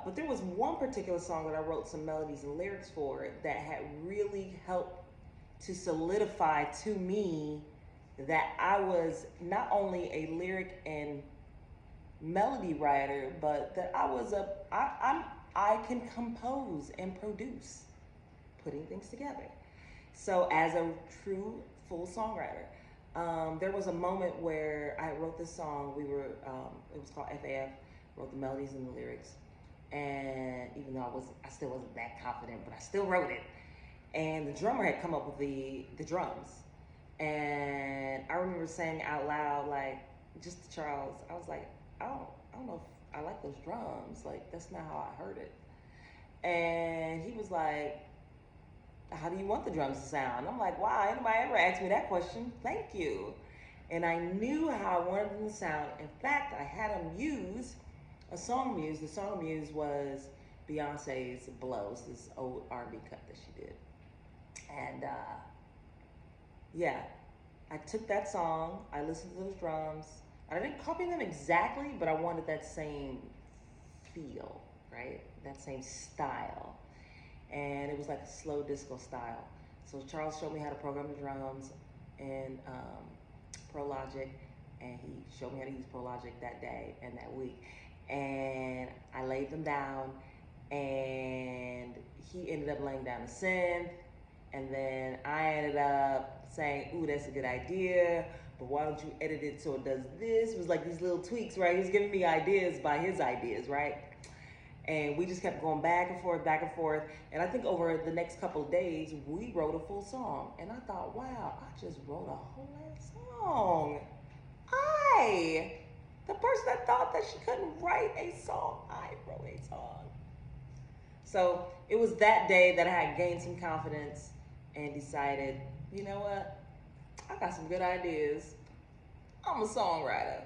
But there was one particular song that I wrote some melodies and lyrics for that had really helped to solidify to me that I was not only a lyric and melody writer, but that I can compose and produce, putting things together. So as a true full songwriter, there was a moment where I wrote this song. It was called FAF. Wrote the melodies and the lyrics, and even though I still wasn't that confident, but I still wrote it. And the drummer had come up with the drums, and I remember saying out loud, like, just to Charles, I was like, I don't know if I like those drums. Like, that's not how I heard it. And he was like, how do you want the drums to sound? I'm like, wow, anybody ever asked me that question? Thank you. And I knew how I wanted them to sound. In fact, I had them use a song muse. The song muse was Beyonce's Blows, this old R&B cut that she did. And yeah, I took that song, I listened to those drums. I didn't copy them exactly, but I wanted that same feel, right? That same style. And it was like a slow disco style. So Charles showed me how to program the drums in Pro Logic, and he showed me how to use Pro Logic that day and that week. And I laid them down, and he ended up laying down the synth, and then I ended up saying, ooh, that's a good idea, but why don't you edit it so it does this? It was like these little tweaks, right? He was giving me ideas by his ideas, right? And we just kept going back and forth, back and forth. And I think over the next couple of days, we wrote a full song. And I thought, wow, I just wrote a whole ass song. The person that thought that she couldn't write a song, I wrote a song. So it was that day that I had gained some confidence and decided, you know what? I got some good ideas. I'm a songwriter.